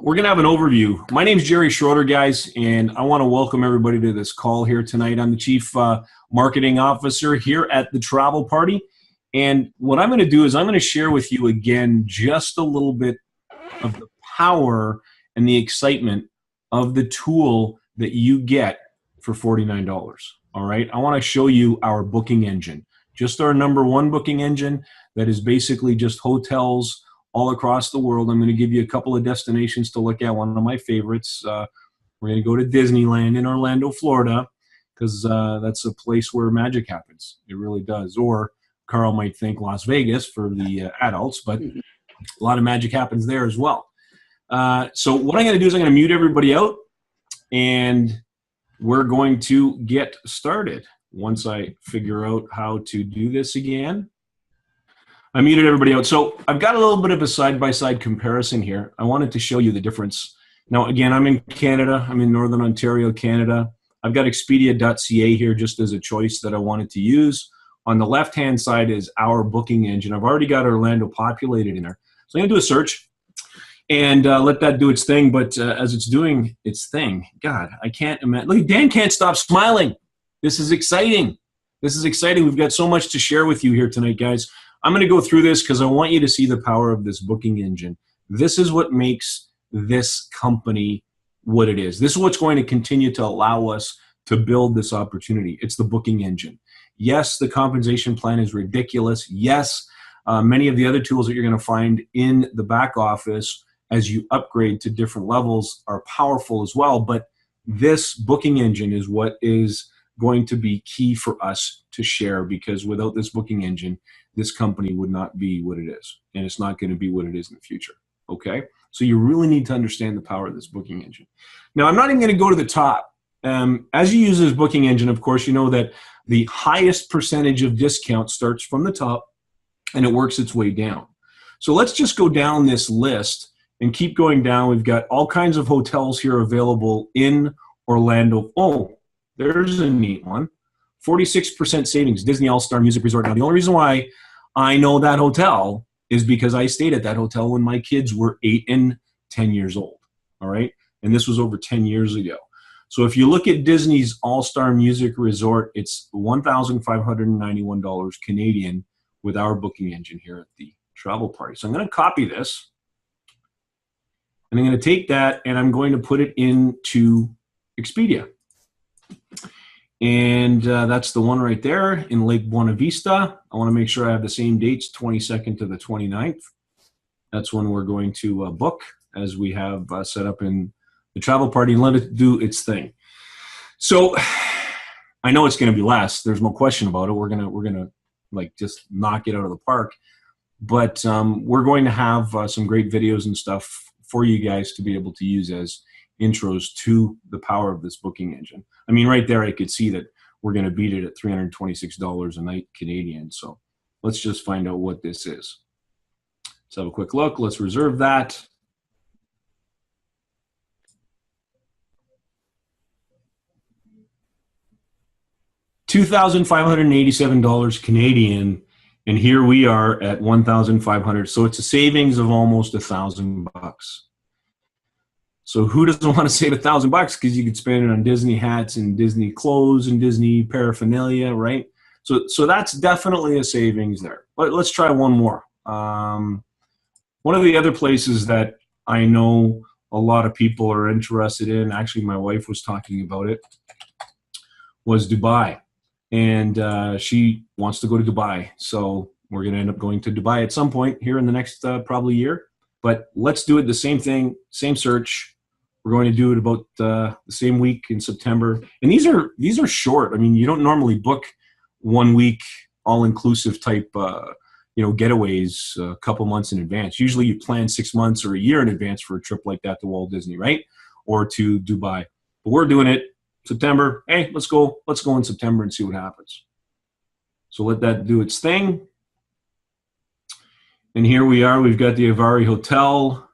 we're going to have an overview. My name is Jerry Schroeder, guys, and I want to welcome everybody to this call here tonight. I'm the Chief Marketing Officer here at the Travel Party. And what I'm going to do is I'm going to share with you again just a little bit of the power and the excitement of the tool that you get for $49. All right. I want to show you our booking engine, just our #1 booking engine that is basically just hotels all across the world. I'm going to give you a couple of destinations to look at. One of my favorites, we're going to go to Disneyland in Orlando, Florida, because that's a place where magic happens. It really does. Or Carl might think Las Vegas for the adults, but a lot of magic happens there as well. So what I'm going to do is I'm going to mute everybody out, and we're going to get started once I figure out how to do this again. I muted everybody out. So I've got a little bit of a side-by-side comparison here. I wanted to show you the difference. Now, again, I'm in Canada. I'm in Northern Ontario, Canada. I've got Expedia.ca here just as a choice that I wanted to use. On the left-hand side is our booking engine. I've already got Orlando populated in there. So I'm going to do a search and let that do its thing. But as it's doing its thing, God, I can't imagine. Look, Dan can't stop smiling. This is exciting. This is exciting. We've got so much to share with you here tonight, guys. I'm going to go through this because I want you to see the power of this booking engine. This is what makes this company what it is. This is what's going to continue to allow us to build this opportunity. It's the booking engine. Yes, the compensation plan is ridiculous. Yes, many of the other tools that you're going to find in the back office as you upgrade to different levels are powerful as well. But this booking engine is what is going to be key for us to share, because without this booking engine, this company would not be what it is, and it's not going to be what it is in the future, okay? So you really need to understand the power of this booking engine. Now, I'm not even going to go to the top. As you use this booking engine, of course, you know that the highest percentage of discount starts from the top, and it works its way down. So let's just go down this list and keep going down. We've got all kinds of hotels here available in Orlando. Oh, there's a neat one. 46% savings, Disney All-Star Music Resort. Now, the only reason why I know that hotel is because I stayed at that hotel when my kids were 8 and 10 years old, all right? And this was over 10 years ago. So if you look at Disney's All-Star Music Resort, it's $1,591 Canadian with our booking engine here at the Travel Party. So I'm going to copy this, and I'm going to take that, and I'm going to put it into Expedia. And that's the one right there in Lake Buena Vista. I want to make sure I have the same dates, 22nd to the 29th. That's when we're going to book, as we have set up in the Travel Party, and let it do its thing. So I know it's going to be less. There's no question about it. We're gonna like just knock it out of the park. But we're going to have some great videos and stuff for you guys to be able to use as intros to the power of this booking engine. I mean, right there, I could see that we're going to beat it at $326 a night Canadian. So let's just find out what this is. Let's have a quick look. Let's reserve that. $2,587 Canadian, and here we are at $1,500. So it's a savings of almost $1,000. So who doesn't want to save $1,000? Because you could spend it on Disney hats and Disney clothes and Disney paraphernalia, right? So that's definitely a savings there. But let's try one more. One of the other places that I know a lot of people are interested in, actually my wife was talking about it, was Dubai. And she wants to go to Dubai. So we're going to end up going to Dubai at some point here in the next probably year. But let's do it the same thing, same search. We're going to do it about the same week in September. And these are short. I mean, you don't normally book 1 week all-inclusive type getaways a couple months in advance. Usually you plan 6 months or a year in advance for a trip like that to Walt Disney, right? Or to Dubai. But we're doing it September. Hey, let's go in September and see what happens. So let that do its thing. And here we are. We've got the Avari Hotel,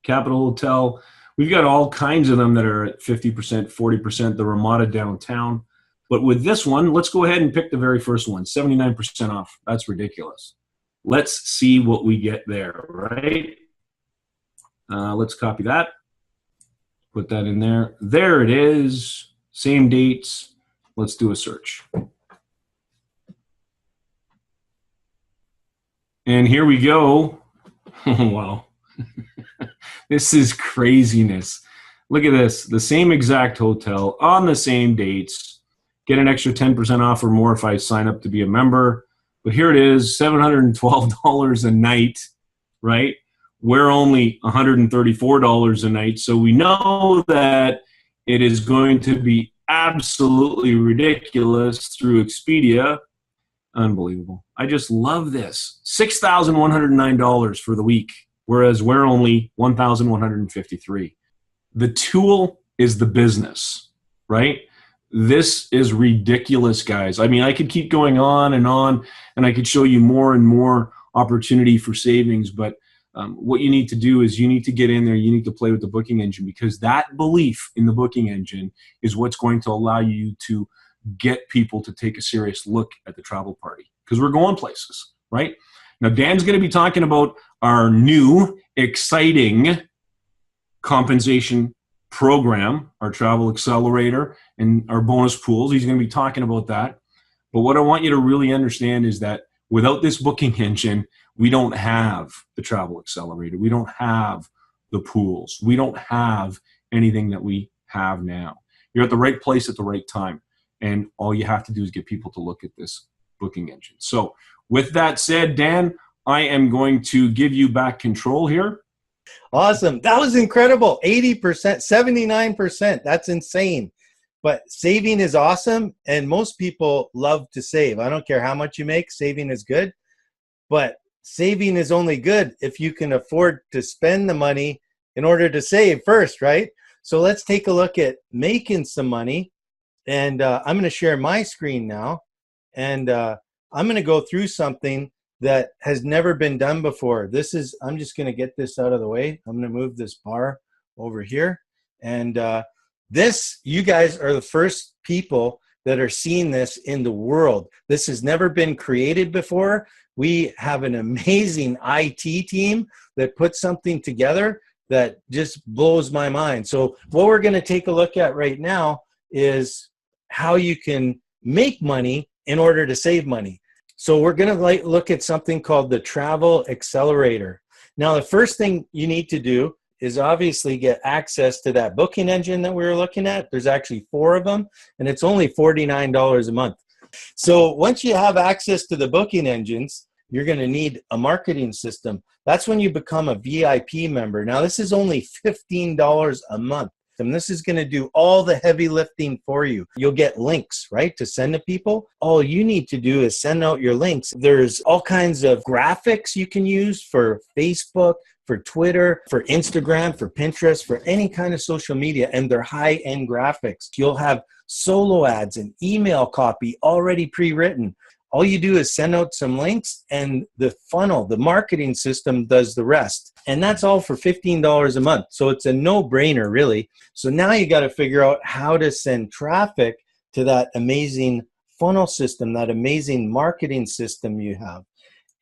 Capital Hotel. We've got all kinds of them that are at 50%, 40%, the Ramada downtown. But with this one, let's go ahead and pick the very first one, 79% off. That's ridiculous. Let's see what we get there, right? Let's copy that. Put that in there. There it is. Same dates. Let's do a search. And here we go. Wow. This is craziness. Look at this. The same exact hotel on the same dates. Get an extra 10% off or more if I sign up to be a member. But here it is, $712 a night, right? We're only $134 a night. So we know that it is going to be absolutely ridiculous through Expedia. Unbelievable. I just love this. $6,109 for the week, whereas we're only $1,153. The tool is the business, right? This is ridiculous, guys. I mean, I could keep going on, and I could show you more and more opportunity for savings, but what you need to do is you need to get in there, you need to play with the booking engine, because that belief in the booking engine is what's going to allow you to get people to take a serious look at the travel party, because we're going places, right? Now, Dan's going to be talking about our new, exciting compensation program, our travel accelerator, and our bonus pools. He's going to be talking about that. But what I want you to really understand is that without this booking engine, we don't have the travel accelerator. We don't have the pools. We don't have anything that we have now. You're at the right place at the right time. And all you have to do is get people to look at this booking engine. So with that said, Dan, I am going to give you back control here. Awesome. That was incredible. 80%, 79%. That's insane. But saving is awesome. And most people love to save. I don't care how much you make. Saving is good. But saving is only good if you can afford to spend the money in order to save first, right? So let's take a look at making some money. And I'm going to share my screen now. And I'm going to go through something that has never been done before. I'm just going to get this out of the way. I'm going to move this bar over here. And you guys are the first people that are seeing this in the world. This has never been created before. We have an amazing IT team that put something together that just blows my mind. So what we're going to take a look at right now is how you can make money in order to save money. So we're going to look at something called the Travel Accelerator. Now, the first thing you need to do is obviously get access to that booking engine that we were looking at. There's actually 4 of them, and it's only $49 a month. So once you have access to the booking engines, you're going to need a marketing system. That's when you become a VIP member. Now, this is only $15 a month. And this is going to do all the heavy lifting for you. You'll get links, right, to send to people. All you need to do is send out your links. There's all kinds of graphics you can use for Facebook, for Twitter, for Instagram, for Pinterest, for any kind of social media, and they're high-end graphics. You'll have solo ads and email copy already pre-written. All you do is send out some links, and the funnel, the marketing system, does the rest. And that's all for $15 a month. So it's a no-brainer, really. So now you got to figure out how to send traffic to that amazing funnel system, that amazing marketing system you have.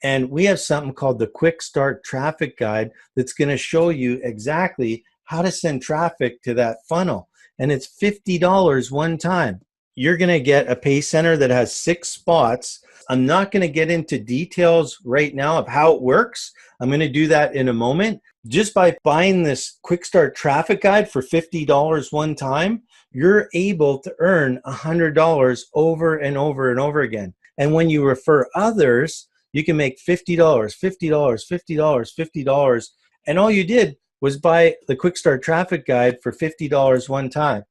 And we have something called the Quick Start Traffic Guide that's going to show you exactly how to send traffic to that funnel. And it's $50 one time. You're going to get a pay center that has 6 spots. I'm not going to get into details right now of how it works. I'm going to do that in a moment. Just by buying this Quick Start Traffic Guide for $50 one time, you're able to earn $100 over and over and over again. And when you refer others, you can make $50, $50, $50, $50. And all you did was buy the Quick Start Traffic Guide for $50 one time.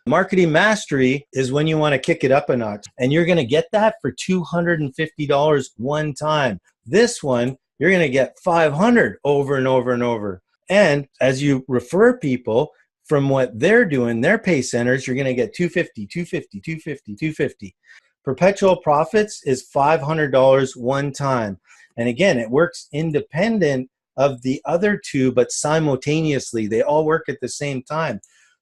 Marketing Mastery is when you want to kick it up a notch, and you're going to get that for $250 one time. This one, you're going to get $500 over and over and over. And as you refer people from what they're doing, their pay centers, you're going to get $250, $250, $250, $250. Perpetual Profits is $500 one time. And again, it works independent of the other 2, but simultaneously. They all work at the same time.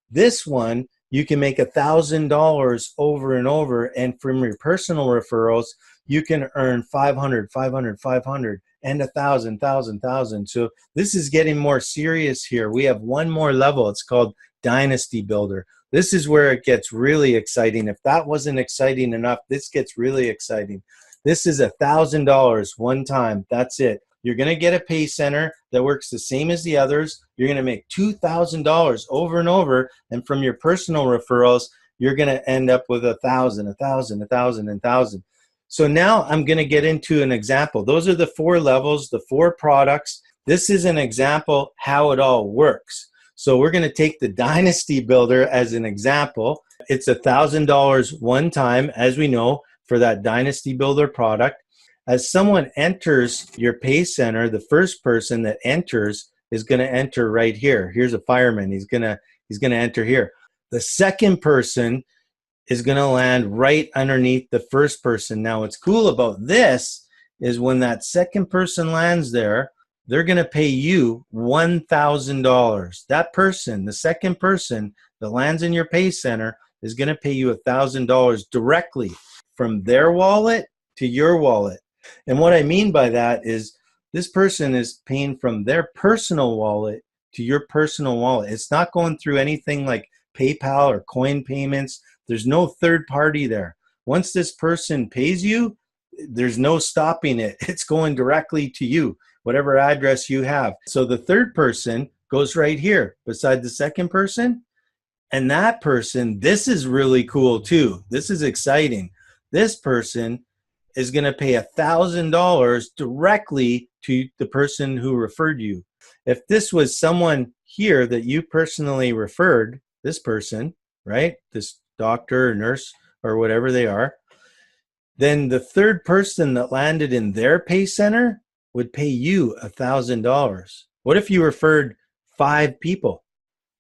This one, you can make $1,000 over and over, and from your personal referrals, you can earn $500, $500, $500, and 1,000. So this is getting more serious here. We have one more level. It's called Dynasty Builder. This is where it gets really exciting. If that wasn't exciting enough, this gets really exciting. This is $1,000 one time. That's it. You're going to get a pay center that works the same as the others. You're going to make $2,000 over and over. And from your personal referrals, you're going to end up with 1,000, 1,000, 1,000, 1,000. So now I'm going to get into an example. Those are the 4 levels, the 4 products. This is an example how it all works. So we're going to take the Dynasty Builder as an example. It's $1,000 one time, as we know, for that Dynasty Builder product. As someone enters your pay center, the first person that enters is going to enter right here. Here's a fireman. He's going to enter here. The second person is going to land right underneath the first person. Now, what's cool about this is when that second person lands there, they're going to pay you $1,000. That person, the second person that lands in your pay center, is going to pay you $1,000 directly from their wallet to your wallet. And what I mean by that is this person is paying from their personal wallet to your personal wallet. It's not going through anything like PayPal or coin payments. There's no third party there. Once this person pays you, there's no stopping it. It's going directly to you, whatever address you have. So the third person goes right here beside the second person. And that person, this is really cool too. This is exciting. This person is going to pay $1,000 directly to the person who referred you. If this was someone here that you personally referred, this person, right? This doctor or nurse or whatever they are, then the third person that landed in their pay center would pay you $1,000. What if you referred 5 people?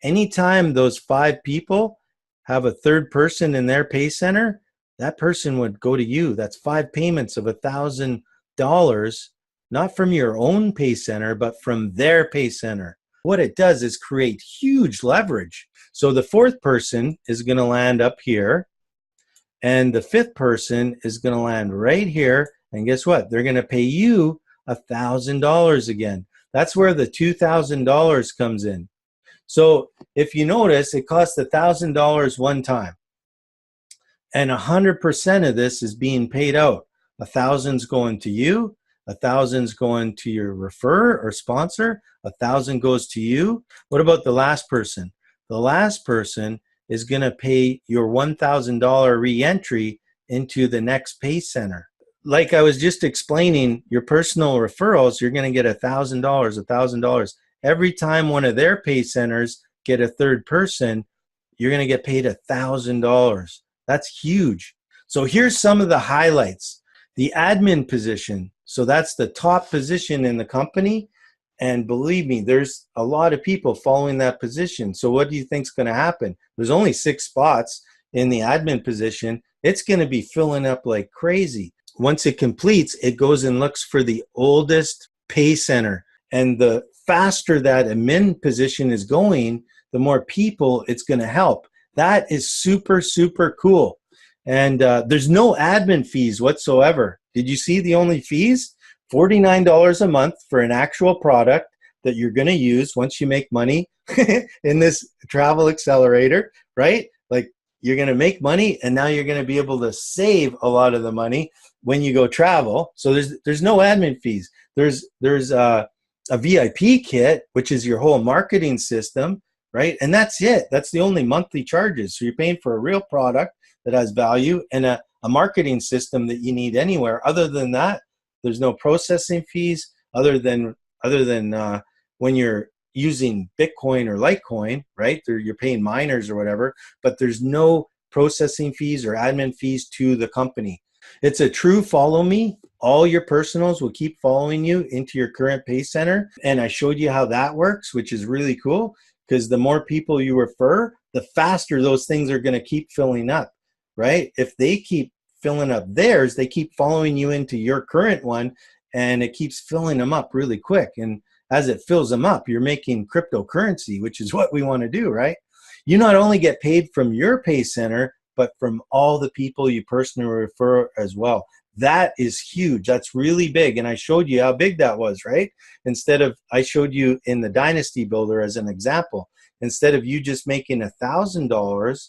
Anytime those 5 people have a third person in their pay center, that person would go to you. That's 5 payments of $1,000, not from your own pay center, but from their pay center. What it does is create huge leverage. So the fourth person is going to land up here, and the fifth person is going to land right here. And guess what? They're going to pay you $1,000 again. That's where the $2,000 comes in. So if you notice, it costs $1,000 one time. And 100% of this is being paid out. 1,000's going to you, 1,000's going to your referrer or sponsor, 1,000 goes to you. What about the last person? The last person is going to pay your $1,000 re-entry into the next pay center. Like I was just explaining, your personal referrals, you're going to get $1,000, $1,000. Every time one of their pay centers get a third person, you're going to get paid $1,000. That's huge. So here's some of the highlights. The admin position. So that's the top position in the company. And believe me, there's a lot of people following that position. So what do you think is going to happen? There's only 6 spots in the admin position. It's going to be filling up like crazy. Once it completes, it goes and looks for the oldest pay center. And the faster that admin position is going, the more people it's going to help. That is super, super cool. And there's no admin fees whatsoever. Did you see the only fees? $49 a month for an actual product that you're going to use once you make money in this travel accelerator, right? Like you're going to make money and now you're going to be able to save a lot of the money when you go travel. So there's no admin fees. There's a VIP kit, which is your whole marketing system, right? And that's it. That's the only monthly charges. So you're paying for a real product that has value and a marketing system that you need anywhere. Other than that, there's no processing fees other than when you're using Bitcoin or Litecoin, right? You're paying miners or whatever, but there's no processing fees or admin fees to the company. It's a true follow me. All your personals will keep following you into your current pay center. And I showed you how that works, which is really cool because the more people you refer, the faster those things are going to keep filling up, right? If they keep filling up theirs, they keep following you into your current one and it keeps filling them up really quick. And as it fills them up, you're making cryptocurrency, which is what we want to do, right? You not only get paid from your pay center, but from all the people you personally refer as well. That is huge. That's really big. And I showed you how big that was, right? I showed you in the Dynasty Builder as an example, instead of you just making $1,000,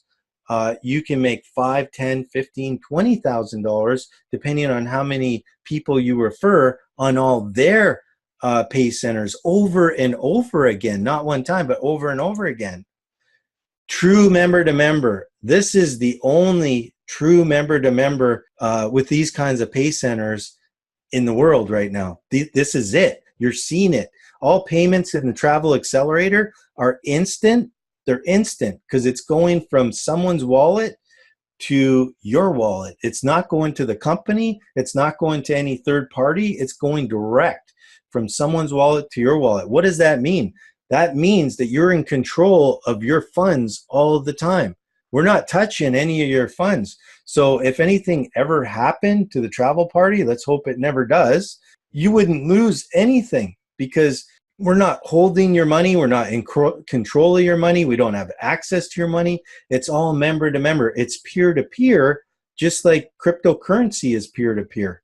you can make $5, $10, $15, $20,000, depending on how many people you refer on all their pay centers over and over again, not one time, but over and over again. True member to member. This is the only true member to member with these kinds of pay centers in the world right now. This is it. You're seeing it. All payments in the Travel Accelerator are instant. They're instant because it's going from someone's wallet to your wallet. It's not going to the company. It's not going to any third party. It's going direct from someone's wallet to your wallet. What does that mean? That means that you're in control of your funds all the time. We're not touching any of your funds. So if anything ever happened to the travel party, let's hope it never does, you wouldn't lose anything because we're not holding your money. We're not in control of your money. We don't have access to your money. It's all member to member. It's peer to peer, just like cryptocurrency is peer to peer.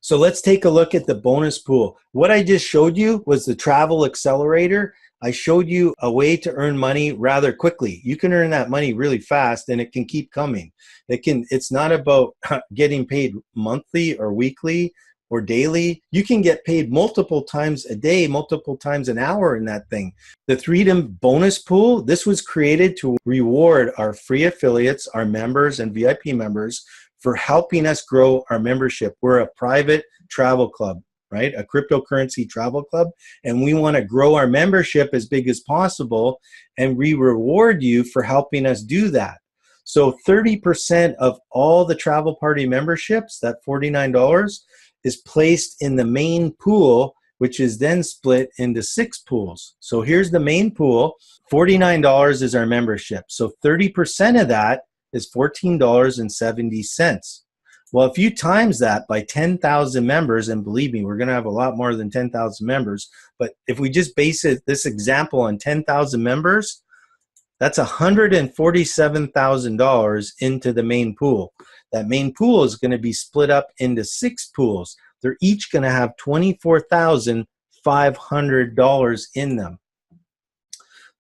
So let's take a look at the bonus pool. What I just showed you was the Travel Accelerator. I showed you a way to earn money rather quickly. You can earn that money really fast and it can keep coming. It's not about getting paid monthly or weekly or daily. You can get paid multiple times a day, multiple times an hour in that thing. The Freedom Bonus Pool, this was created to reward our free affiliates, our members and VIP members for helping us grow our membership. We're a private travel club, right? A cryptocurrency travel club. And we want to grow our membership as big as possible. And we reward you for helping us do that. So 30% of all the travel party memberships, that $49, is placed in the main pool, which is then split into 6 pools. So here's the main pool. $49 is our membership. So 30% of that is $14.70. Well, if you times that by 10,000 members, and believe me, we're going to have a lot more than 10,000 members, but if we just base this example on 10,000 members, that's $147,000 into the main pool. That main pool is going to be split up into 6 pools. They're each going to have $24,500 in them.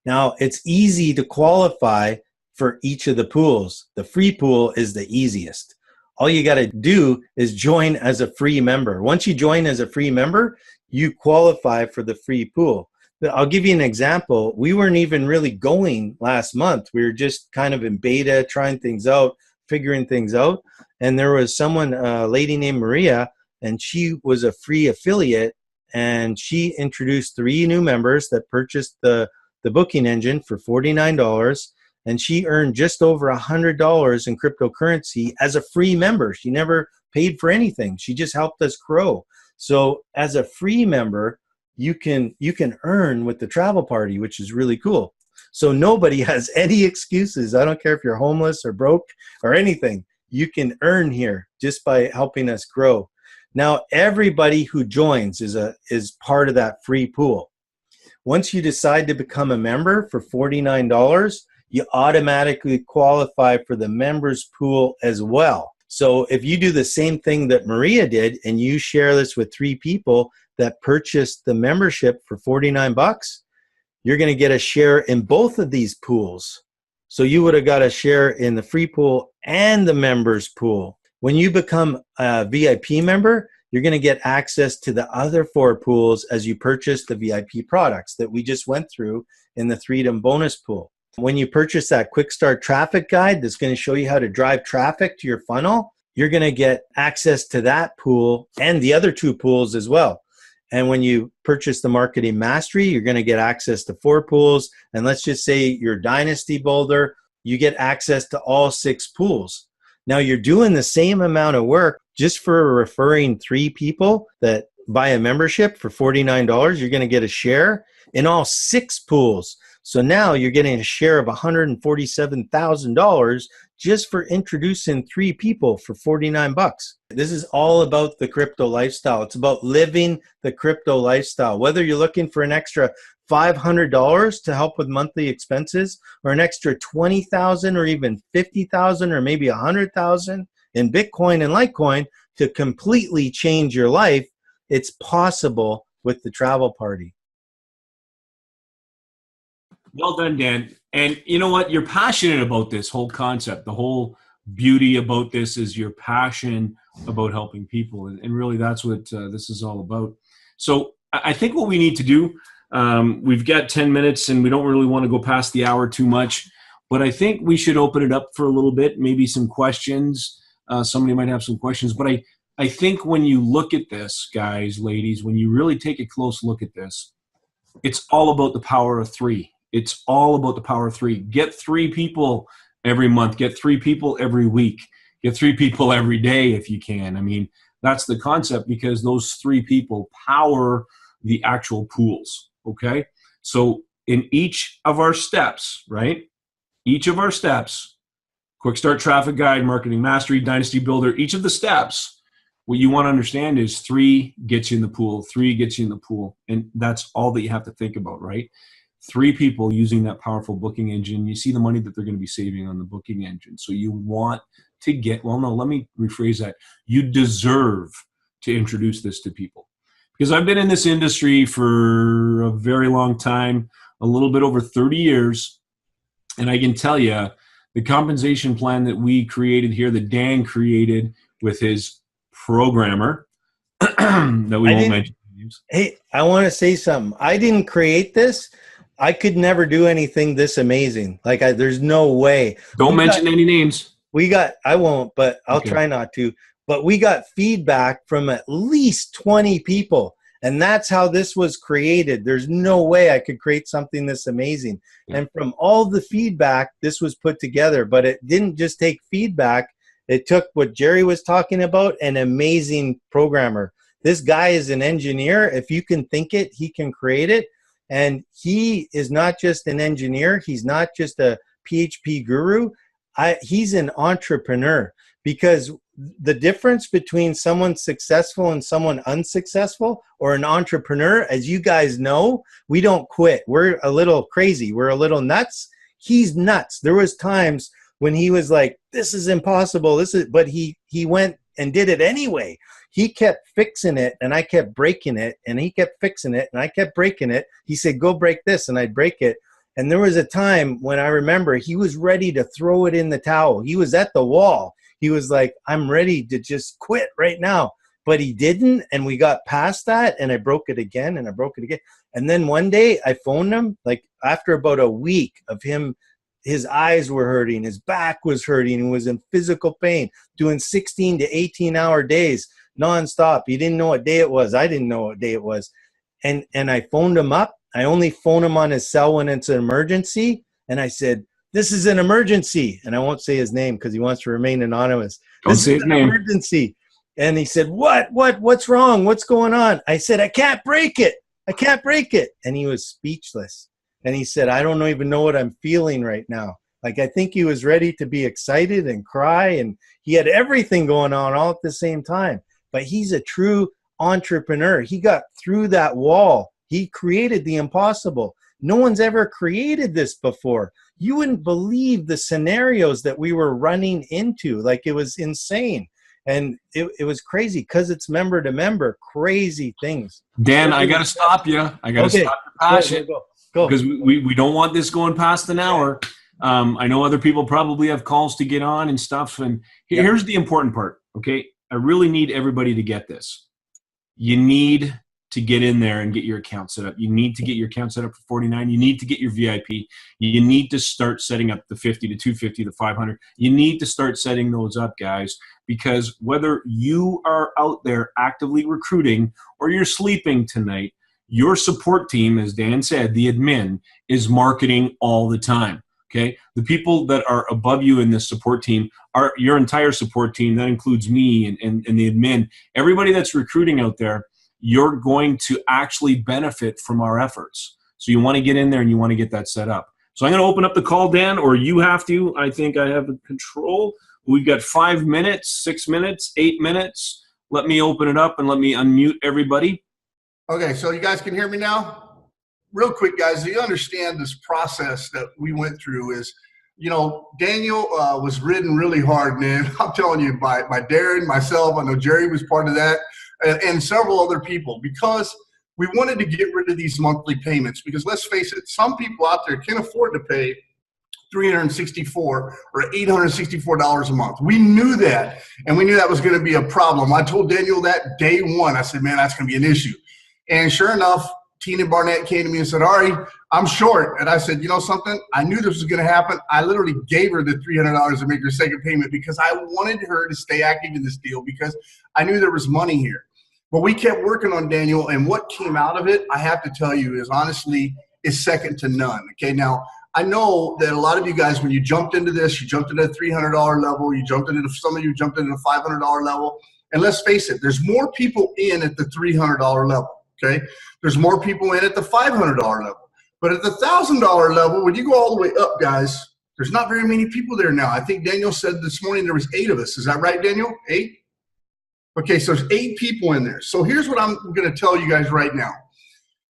Now, it's easy to qualify for each of the pools. The free pool is the easiest. All you got to do is join as a free member. Once you join as a free member, you qualify for the free pool. I'll give you an example. We weren't even really going last month. We were just kind of in beta, trying things out, figuring things out. And there was someone, a lady named Maria, and she was a free affiliate, and she introduced 3 new members that purchased the booking engine for $49. And she earned just over $100 in cryptocurrency as a free member. She never paid for anything. She just helped us grow. So as a free member, you can earn with the travel party, which is really cool. So nobody has any excuses. I don't care if you're homeless or broke or anything. You can earn here just by helping us grow. Now, everybody who joins is part of that free pool. Once you decide to become a member for $49, you automatically qualify for the members pool as well. So if you do the same thing that Maria did and you share this with 3 people that purchased the membership for $49, you're going to get a share in both of these pools. So you would have got a share in the free pool and the members pool. When you become a VIP member, you're going to get access to the other 4 pools as you purchase the VIP products that we just went through in the Freedom Bonus Pool. When you purchase that Quick Start Traffic Guide that's going to show you how to drive traffic to your funnel, you're going to get access to that pool and the other 2 pools as well. And when you purchase the Marketing Mastery, you're going to get access to 4 pools. And let's just say you're Dynasty Builder, you get access to all 6 pools. Now you're doing the same amount of work just for referring 3 people that buy a membership for $49. You're going to get a share in all 6 pools. So now you're getting a share of $147,000 just for introducing 3 people for $49. This is all about the crypto lifestyle. It's about living the crypto lifestyle. Whether you're looking for an extra $500 to help with monthly expenses, or an extra $20,000, or even $50,000, or maybe $100,000, in Bitcoin and Litecoin to completely change your life. It's possible with the travel party. Well done, Dan. And you know what? You're passionate about this whole concept. The whole beauty about this is your passion about helping people. And really, that's what this is all about. So I think what we need to do, we've got 10 minutes and we don't really want to go past the hour too much. But I think we should open it up for a little bit, maybe some questions. Somebody might have some questions. But I think when you look at this, guys, ladies, when you really take a close look at this, it's all about the power of three. It's all about the power of three. Get 3 people every month. Get 3 people every week. Get 3 people every day if you can. I mean, that's the concept, because those 3 people power the actual pools, okay? So in each of our steps, right? Each of our steps, quick start, traffic guide, marketing mastery, dynasty builder, each of the steps, what you want to understand is 3 gets you in the pool, 3 gets you in the pool. And that's all that you have to think about, right? 3 people using that powerful booking engine. You see the money that they're going to be saving on the booking engine. So you want to get, well, no, let me rephrase that. You deserve to introduce this to people. Because I've been in this industry for a very long time, a little bit over 30 years. And I can tell you, the compensation plan that we created here, that Dan created with his programmer, that we won't mention names. Hey, I want to say something. I didn't create this. I could never do anything this amazing. Like, there's no way. Don't mention any names. I won't, but I'll Okay. try not to. But we got feedback from at least 20 people. And that's how this was created. There's no way I could create something this amazing. Yeah. And from all the feedback, this was put together. But it didn't just take feedback. It took what Jerry was talking about, an amazing programmer. This guy is an engineer. If you can think it, he can create it. And he is not just an engineer. He's not just a PHP guru. He's an entrepreneur, because the difference between someone successful and someone unsuccessful, or an entrepreneur, as you guys know, we don't quit. We're a little crazy. We're a little nuts. He's nuts. There was times when he was like, this is impossible. But he went and did it anyway. He kept fixing it, and I kept breaking it, and he kept fixing it, and I kept breaking it. He said, go break this, and I'd break it. And there was a time when I remember he was ready to throw it in the towel. He was at the wall. He was like, I'm ready to just quit right now. But he didn't, and we got past that, and I broke it again, and I broke it again. And then one day I phoned him, like after about a week of him, his eyes were hurting, his back was hurting, he was in physical pain, doing 16 to 18-hour days nonstop. He didn't know what day it was. I didn't know what day it was. And I phoned him up. I only phone him on his cell when it's an emergency. And I said, this is an emergency. And I won't say his name because he wants to remain anonymous. Don't This say is his an name. emergency. And he said, what's wrong? What's going on? I said, I can't break it. I can't break it. And he was speechless. And he said, I don't even know what I'm feeling right now. Like, I think he was ready to be excited and cry. And he had everything going on all at the same time. But he's a true entrepreneur. He got through that wall. He created the impossible. No one's ever created this before. You wouldn't believe the scenarios that we were running into. Like, it was insane. And it was crazy because it's member to member, crazy things. Dan, I got to stop you. I got to stop your passion. Go. Because we don't want this going past an hour. I know other people probably have calls to get on and stuff. And here's the important part, okay? I really need everybody to get this. You need to get in there and get your account set up. You need to get your account set up for $49. You need to get your VIP. You need to start setting up the 50 to 250 to 500. You need to start setting those up, guys, because whether you are out there actively recruiting or you're sleeping tonight, your support team, as Dan said, the admin, is marketing all the time. Okay, the people that are above you in this support team are your entire support team. That includes me and the admin. Everybody that's recruiting out there, you're going to actually benefit from our efforts. So you want to get in there and you want to get that set up. So I'm going to open up the call, Dan, or you have to. I think I have control. We've got 5 minutes, 6 minutes, 8 minutes. Let me open it up and let me unmute everybody. Okay, so you guys can hear me now? Real quick, guys, so you understand this process that we went through is you know, Daniel was ridden really hard, man. I'm telling you, by Darren, myself, I know Jerry was part of that, and several other people, because we wanted to get rid of these monthly payments. Because let's face it, some people out there can't afford to pay $364 or $864 a month. We knew that, and we knew that was going to be a problem. I told Daniel that day one. I said, man, that's going to be an issue. And sure enough, Tina Barnett came to me and said, Ari, I'm short. And I said, you know something? I knew this was going to happen. I literally gave her the $300 to make her second payment because I wanted her to stay active in this deal because I knew there was money here. But we kept working on Daniel, and what came out of it, I have to tell you, is honestly, is second to none. Okay, now, I know that a lot of you guys, when you jumped into this, you jumped into the $300 level, some of you jumped into the $500 level. And let's face it, there's more people in at the $300 level, okay? There's more people in at the $500 level. But at the $1,000 level, when you go all the way up, guys, there's not very many people there now. I think Daniel said this morning there was 8 of us. Is that right, Daniel? 8? Okay, so there's 8 people in there. So here's what I'm going to tell you guys right now.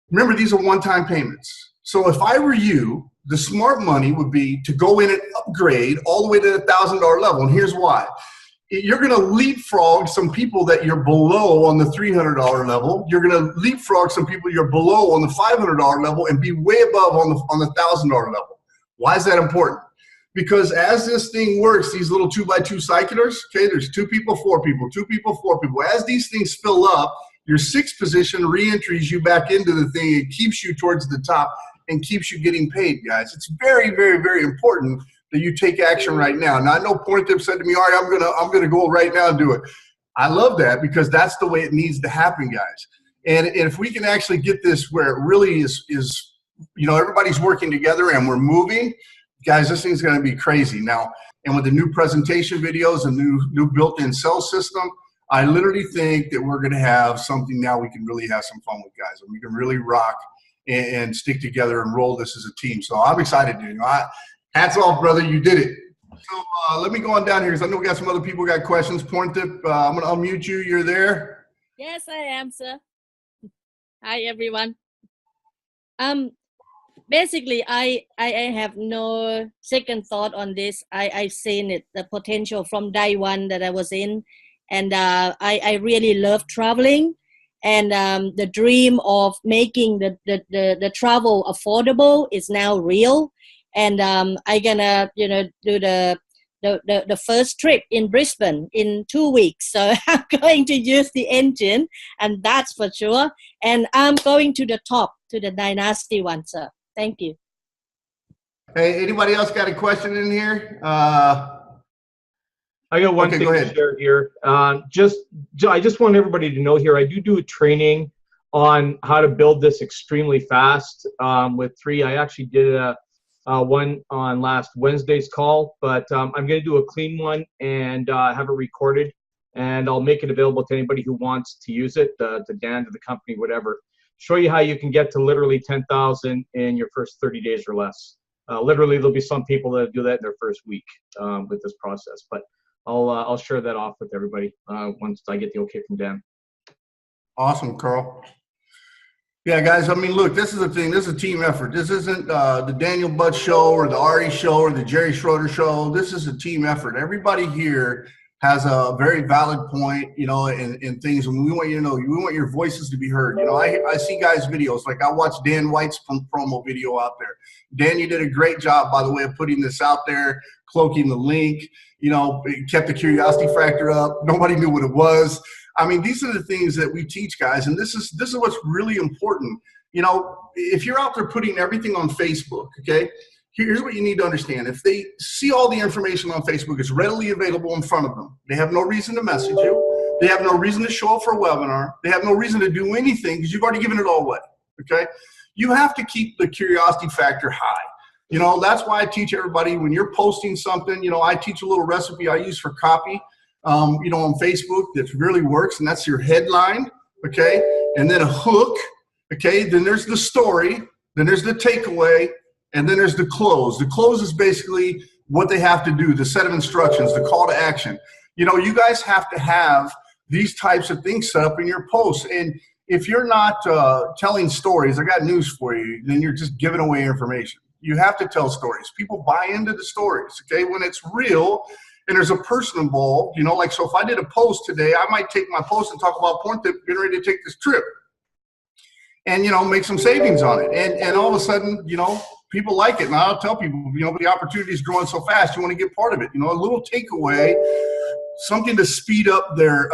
Remember, these are one-time payments. So if I were you, the smart money would be to go in and upgrade all the way to the $1,000 level. And here's why. You're going to leapfrog some people that you're below on the $300 level. You're going to leapfrog some people you're below on the $500 level and be way above on the $1,000 level. Why is that important? Because as this thing works, these little 2x2 cyclers, okay, there's 2 people, 4 people, 2 people, 4 people. As these things fill up, your 6th position re-entries you back into the thing. It keeps you towards the top and keeps you getting paid, guys. It's very, very, very important that you take action right now. Now, I know Pointip said to me, all right, I'm gonna go right now and do it. I love that because that's the way it needs to happen, guys. And if we can actually get this where it really is, you know, everybody's working together and we're moving, guys, this thing's gonna be crazy. Now, and with the new presentation videos and new built-in cell system, I literally think that we're gonna have something now we can really have some fun with, guys, and we can really rock and stick together and roll this as a team. So I'm excited, Daniel. Hats off, brother. You did it. So let me go on down here because I know we got some other people got questions. Pointip, I'm going to unmute you. You're there? Yes, I am, sir. Hi, everyone. Basically, I have no second thought on this. I've seen it, the potential from day one that I was in. And I really love traveling. And the dream of making the travel affordable is now real. And I'm gonna, you know, do the first trip in Brisbane in 2 weeks. So I'm going to use the engine, and that's for sure. And I'm going to the top, to the dynasty one, sir. Thank you. Hey, anybody else got a question in here? I got one thing to share here. I just want everybody to know here, I do a training on how to build this extremely fast with 3. I actually did one on last Wednesday's call, but I'm going to do a clean one and have it recorded, and I'll make it available to anybody who wants to use it, to Dan, to the company, whatever. Show you how you can get to literally 10,000 in your first 30 days or less. Literally, there'll be some people that do that in their first week with this process, but I'll share that off with everybody once I get the okay from Dan. Awesome, Carl. Yeah, guys, I mean, look, this is the thing. This is a team effort. This isn't the Daniel Butt show or the Ari show or the Jerry Schroeder show. This is a team effort. Everybody here has a very valid point, you know, in things. And we want you to know, we want your voices to be heard. You know, I see guys' videos. Like I watched Dan White's promo video out there. Dan, you did a great job, by the way, of putting this out there, cloaking the link. You know, it kept the curiosity factor up. Nobody knew what it was. I mean, these are the things that we teach, guys, and this is what's really important. You know, if you're out there putting everything on Facebook, okay, here's what you need to understand. If they see all the information on Facebook, it's readily available in front of them. They have no reason to message you. They have no reason to show up for a webinar. They have no reason to do anything because you've already given it all away, okay? You have to keep the curiosity factor high. You know, that's why I teach everybody when you're posting something, you know, I teach a little recipe I use for copy, you know, on Facebook that really works, and that's your headline, okay? And then a hook, okay? Then there's the story, then there's the takeaway, and then there's the close. The close is basically what they have to do, the set of instructions, the call to action. You know, you guys have to have these types of things set up in your posts. And if you're not telling stories, I got news for you, then you're just giving away information. You have to tell stories. People buy into the stories, okay? When it's real and there's a person involved, you know, like, so if I did a post today, I might take my post and talk about Point Tip getting ready to take this trip and, you know, make some savings on it. And all of a sudden, you know, people like it. And I'll tell people, you know, the opportunity is growing so fast, you want to get part of it. You know, a little takeaway, something to speed up their,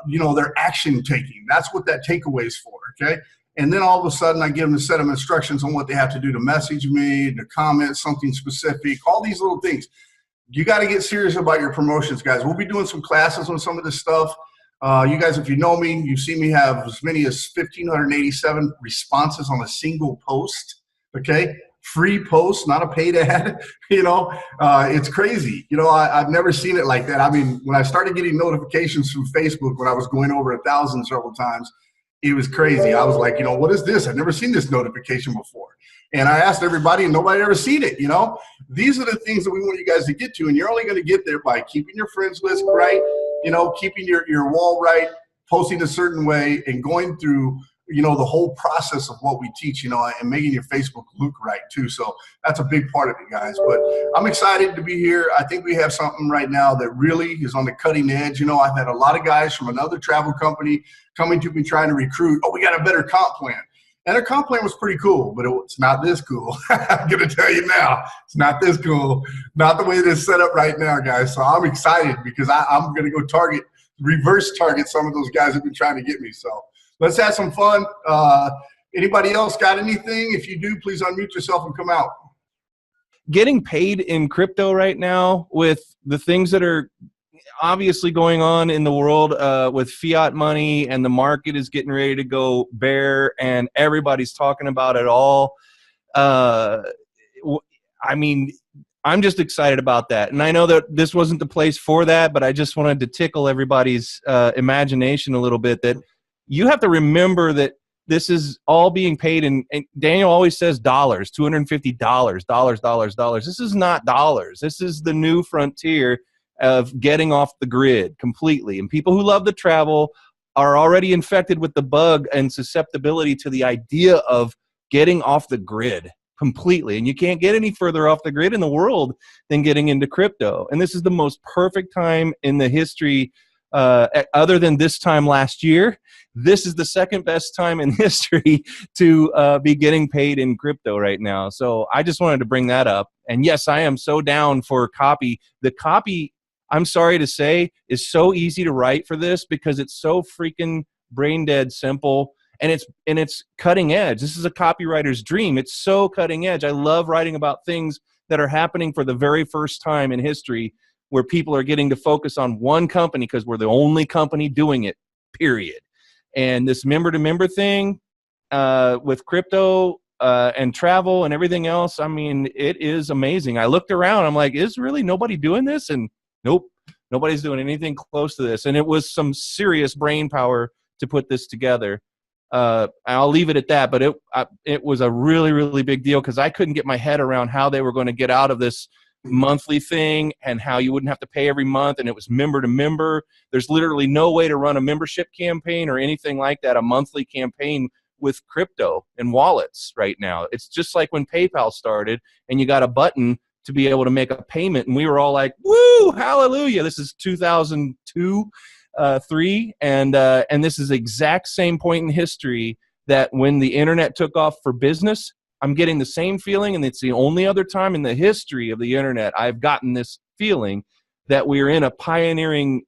you know, their action taking. That's what that takeaway is for, okay? And then all of a sudden I give them a set of instructions on what they have to do to message me, to comment something specific, all these little things. You got to get serious about your promotions, guys. We'll be doing some classes on some of this stuff. You guys, if you know me, you've seen me have as many as 1,587 responses on a single post, okay? Free post, not a paid ad. You know, it's crazy. You know, I've never seen it like that. I mean, when I started getting notifications from Facebook when I was going over 1,000 several times, it was crazy. I was like, you know, what is this? I've never seen this notification before. And I asked everybody and nobody ever seen it, you know? These are the things that we want you guys to get to. And you're only going to get there by keeping your friends list right, you know, keeping your wall right, posting a certain way, and going through, you know, the whole process of what we teach, you know, and making your Facebook look right too. So that's a big part of it, guys. But I'm excited to be here. I think we have something right now that really is on the cutting edge. You know, I've had a lot of guys from another travel company coming to me trying to recruit. Oh, we got a better comp plan. And their comp plan was pretty cool, but it's not this cool. I'm going to tell you now, it's not this cool. Not the way it is set up right now, guys. So I'm excited because I'm going to go reverse target some of those guys that have been trying to get me. So let's have some fun. Anybody else got anything? If you do, please unmute yourself and come out. Getting paid in crypto right now with the things that are obviously going on in the world with fiat money, and the market is getting ready to go bear, and everybody's talking about it all. I mean, I'm just excited about that. And I know that this wasn't the place for that, but I just wanted to tickle everybody's imagination a little bit, that you have to remember that this is all being paid in, and Daniel always says dollars, $250, dollars. This is not dollars. This is the new frontier of getting off the grid completely. And people who love to travel are already infected with the bug and susceptibility to the idea of getting off the grid completely. And you can't get any further off the grid in the world than getting into crypto. And this is the most perfect time in the history, other than this time last year. This is the second best time in history to be getting paid in crypto right now. So I just wanted to bring that up. And yes, I am so down for copy. The copy, I'm sorry to say, is so easy to write for this because it's so freaking brain dead simple, and it's cutting edge. This is a copywriter's dream. It's so cutting edge. I love writing about things that are happening for the very first time in history, where people are getting to focus on one company because we're the only company doing it, period. And this member-to-member thing with crypto and travel and everything else, I mean, it is amazing. I looked around. I'm like, is really nobody doing this? And nope, nobody's doing anything close to this. And it was some serious brain power to put this together. I'll leave it at that, but it was a really, really big deal because I couldn't get my head around how they were going to get out of this monthly thing and how you wouldn't have to pay every month, and it was member to member. There's literally no way to run a membership campaign or anything like that, a monthly campaign with crypto and wallets right now. It's just like when PayPal started and you got a button to be able to make a payment, and we were all like, woo, hallelujah. This is 2002, 3, and this is the exact same point in history that when the internet took off for business, I'm getting the same feeling, and it's the only other time in the history of the internet I've gotten this feeling that we're in a pioneering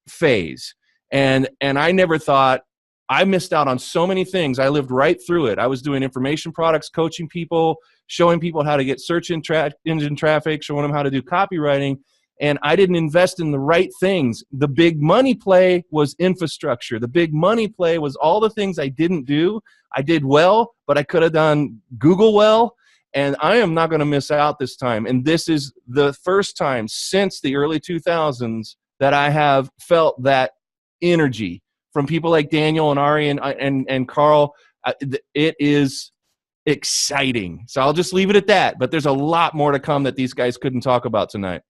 phase. And I never thought, I missed out on so many things. I lived right through it. I was doing information products, coaching people, showing people how to get search engine traffic, showing them how to do copywriting, and I didn't invest in the right things. The big money play was infrastructure. The big money play was all the things I didn't do. I did well, but I could have done Google well, and I am not going to miss out this time. And this is the first time since the early 2000s that I have felt that energy from people like Daniel and Ari and Carl. It is exciting. So I'll just leave it at that. But there's a lot more to come that these guys couldn't talk about tonight.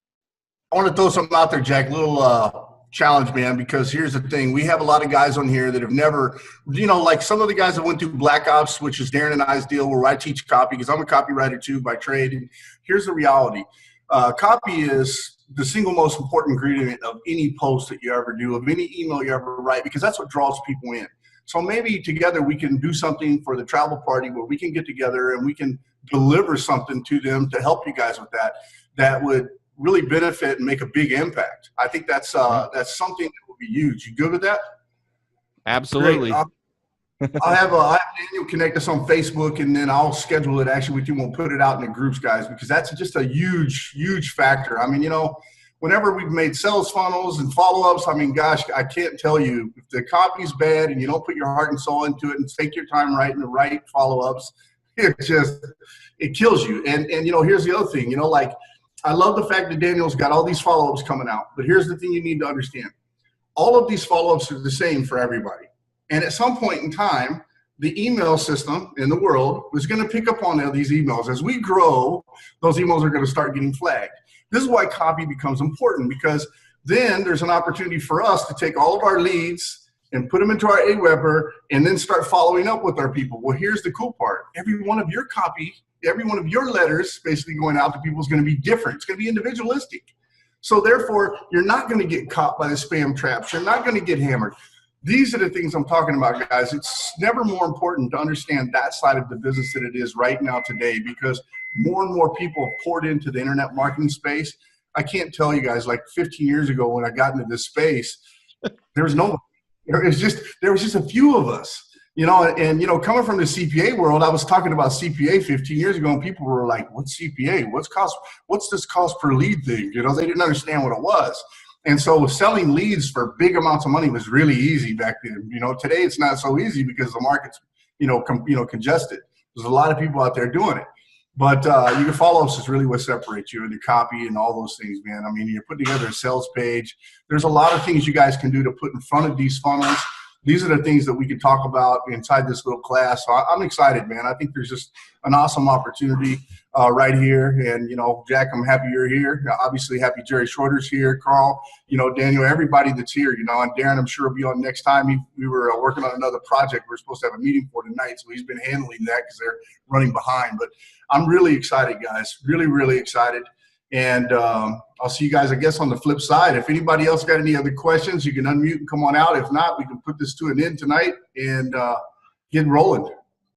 I want to throw something out there, Jack. Little challenge, man, because here's the thing. We have a lot of guys on here that have never, like some of the guys that went through Black Ops, which is Darren and I's deal, where I teach copy because I'm a copywriter too by trade. And here's the reality. Copy is the single most important ingredient of any post that you ever do, of any email you ever write, because that's what draws people in. So maybe together we can do something for the travel party where we can get together and we can deliver something to them to help you guys with that would really benefit and make a big impact. I think that's something that will be huge. You good with that? Absolutely. I'll have Daniel connect us on Facebook, and then I'll schedule it actually with you. We'll put it out in the groups, guys, because that's just a huge factor. I mean, whenever we've made sales funnels and follow-ups, I mean, gosh, I can't tell you, if the copy's bad and you don't put your heart and soul into it and take your time writing the right follow-ups, it kills you. And here's the other thing, like, I love the fact that Daniel's got all these follow-ups coming out, but here's the thing you need to understand. All of these follow-ups are the same for everybody. And at some point in time, the email system in the world was going to pick up on these emails. As we grow, those emails are going to start getting flagged. This is why copy becomes important, because then there's an opportunity for us to take all of our leads and put them into our Aweber and then start following up with our people. Well, here's the cool part. Every one of your copy, every one of your letters basically going out to people is going to be different. It's going to be individualistic. So therefore, you're not going to get caught by the spam traps. You're not going to get hammered. These are the things I'm talking about, guys. It's never more important to understand that side of the business than it is right now today, because more and more people have poured into the internet marketing space. I can't tell you guys, like 15 years ago when I got into this space, there was just a few of us, and coming from the CPA world, I was talking about CPA 15 years ago, and people were like, what's CPA? What's this cost per lead thing? They didn't understand what it was. And so selling leads for big amounts of money was really easy back then. Today it's not so easy because the market's, congested. There's a lot of people out there doing it. But your follow-ups is really what separates you, and the copy and all those things, man. I mean, you're putting together a sales page. There's a lot of things you guys can do to put in front of these funnels. These are the things that we can talk about inside this little class. So I'm excited, man. I think there's just an awesome opportunity right here. And, Jack, I'm happy you're here. Obviously happy Jerry Schroeder's here, Carl, Daniel, everybody that's here, and Darren, I'm sure will be on next time. We were working on another project we're supposed to have a meeting for tonight. So he's been handling that because they're running behind. But I'm really excited, guys. Really, really excited. And I'll see you guys, I guess, on the flip side. If anybody else got any other questions, you can unmute and come on out. If not, we can put this to an end tonight and get rolling.